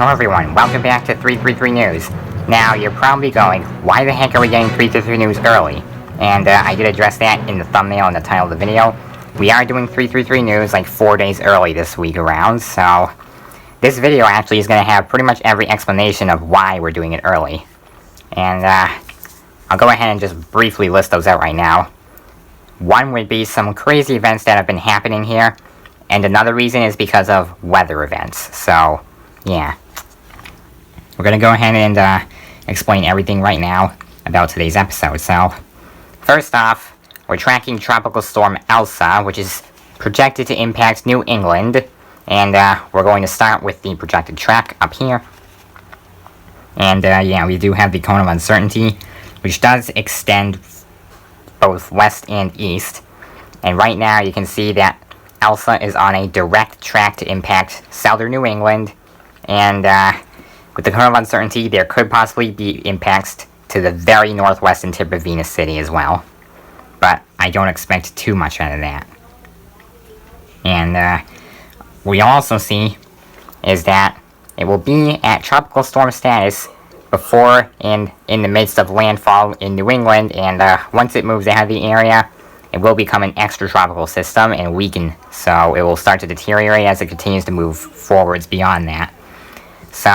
Hello everyone, welcome back to 333 News. Now, you're probably going, why the heck are we getting 333 News early? And I did address that in the thumbnail and the title of the video. We are doing 333 News like 4 days early this week around, so this video actually is going to have pretty much every explanation of why we're doing it early. And I'll go ahead and just briefly list those out right now. One would be some crazy events that have been happening here, and another reason is because of weather events. So, yeah. We're going to go ahead and explain everything right now about today's episode. So, first off, we're tracking Tropical Storm Elsa, which is projected to impact New England. And we're going to start with the projected track up here. And yeah, we do have the cone of uncertainty, which does extend both west and east. And right now you can see that Elsa is on a direct track to impact southern New England. And with the cone of uncertainty, there could possibly be impacts to the very northwestern tip of Venus City as well. But I don't expect too much out of that. And we also see is that it will be at tropical storm status before and in the midst of landfall in New England, and once it moves out of the area, it will become an extratropical system and weaken, so it will start to deteriorate as it continues to move forwards beyond that. So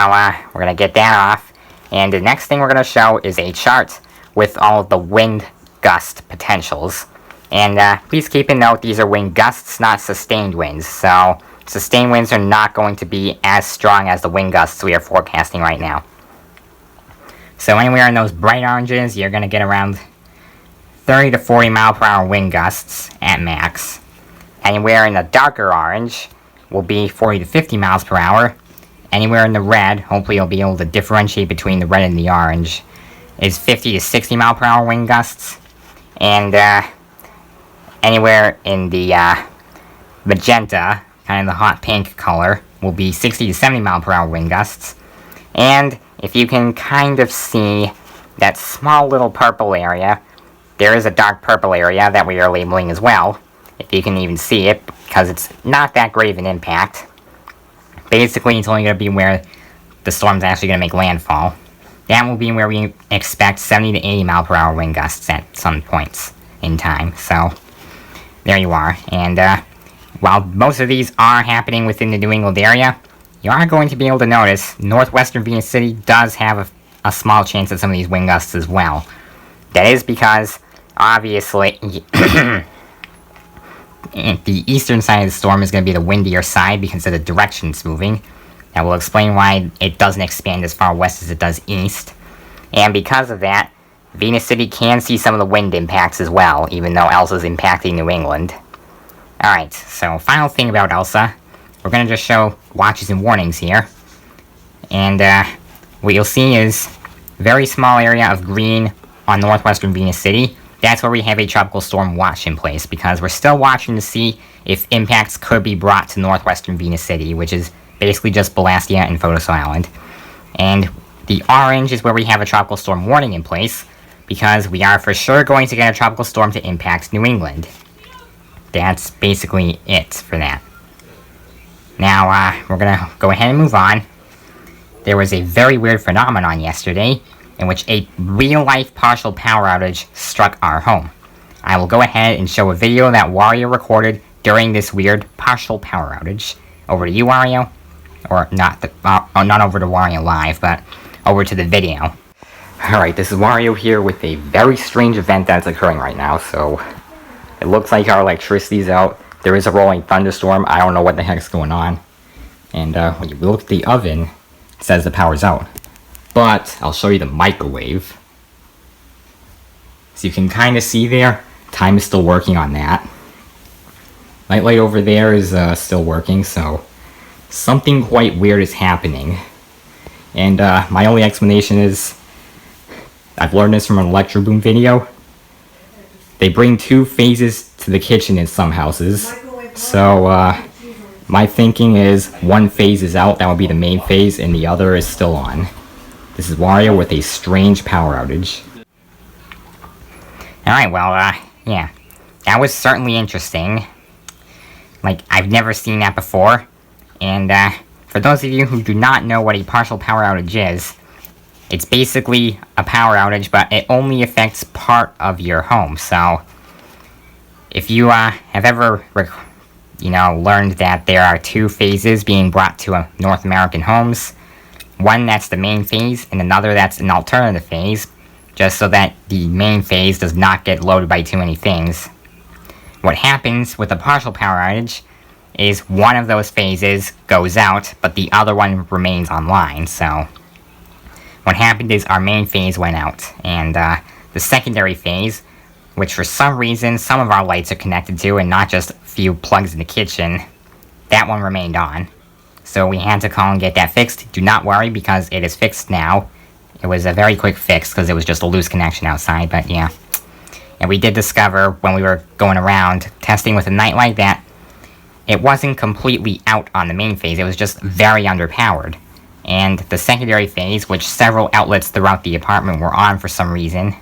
we're going to get that off, and the next thing we're going to show is a chart with all of the wind gust potentials. And please keep in note, these are wind gusts, not sustained winds, so sustained winds are not going to be as strong as the wind gusts we are forecasting right now. So anywhere in those bright oranges, you're going to get around 30 to 40 mile per hour wind gusts at max. Anywhere in the darker orange will be 40 to 50 miles per hour. Anywhere in the red, hopefully you'll be able to differentiate between the red and the orange, is 50 to 60 mile per hour wind gusts. And anywhere in the magenta, kind of the hot pink color, will be 60 to 70 mile per hour wind gusts. And if you can kind of see that small little purple area, there is a dark purple area that we are labeling as well, if you can even see it, because it's not that great of an impact. Basically, it's only going to be where the storm's actually going to make landfall. That will be where we expect 70 to 80 mile per hour wind gusts at some points in time. So, there you are. And while most of these are happening within the New England area, you are going to be able to notice northwestern Venus City does have a small chance of some of these wind gusts as well. That is because, obviously, the eastern side of the storm is going to be the windier side because of the direction it's moving. That will explain why it doesn't expand as far west as it does east. And because of that, Venus City can see some of the wind impacts as well, even though Elsa's impacting New England. Alright, so final thing about Elsa. We're going to just show watches and warnings here. And what you'll see is a very small area of green on northwestern Venus City. That's where we have a tropical storm watch in place, because we're still watching to see if impacts could be brought to northwestern Venus City, which is basically just Ballastia and Photos Island. And the orange is where we have a tropical storm warning in place, because we are for sure going to get a tropical storm to impact New England. That's basically it for that. Now, we're going to go ahead and move on. There was a very weird phenomenon yesterday in which a real-life partial power outage struck our home. I will go ahead and show a video that Wario recorded during this weird partial power outage. Over to you, Wario. Or not over to Wario Live, but over to the video. Alright, this is Wario here with a very strange event that's occurring right now. So, it looks like our electricity's out. There is a rolling thunderstorm. I don't know what the heck's going on. And when you look at the oven, it says the power's out. But I'll show you the microwave. So you can kind of see there, time is still working on that. Light over there is still working, so something quite weird is happening. And my only explanation is, I've learned this from an Electro Boom video. They bring two phases to the kitchen in some houses. So my thinking is one phase is out, that would be the main phase, and the other is still on. This is Wario with a strange power outage. Alright, well, yeah. That was certainly interesting. Like, I've never seen that before. And, for for those of you who do not know what a partial power outage is, it's basically a power outage, but it only affects part of your home. So, if you have ever, learned that there are two phases being brought to North American homes, one that's the main phase, and another that's an alternative phase, just so that the main phase does not get loaded by too many things. What happens with a partial power outage is one of those phases goes out, but the other one remains online. So what happened is our main phase went out, and the secondary phase, which for some reason some of our lights are connected to and not just a few plugs in the kitchen, that one remained on. So we had to call and get that fixed. Do not worry, because it is fixed now. It was a very quick fix because it was just a loose connection outside, but yeah. And we did discover when we were going around testing with a nightlight that it wasn't completely out on the main phase, it was just very underpowered. And the secondary phase, which several outlets throughout the apartment were on for some reason,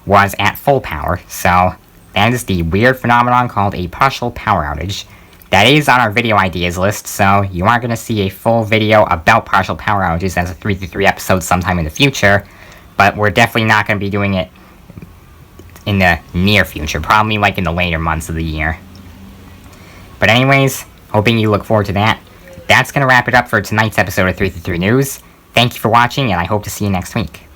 was at full power. So that is the weird phenomenon called a partial power outage. That is on our video ideas list, so you are going to see a full video about partial power outages as a 3-3 episode sometime in the future, but we're definitely not going to be doing it in the near future, probably like in the later months of the year. But anyways, hoping you look forward to that. That's going to wrap it up for tonight's episode of 3-3 News. Thank you for watching, and I hope to see you next week.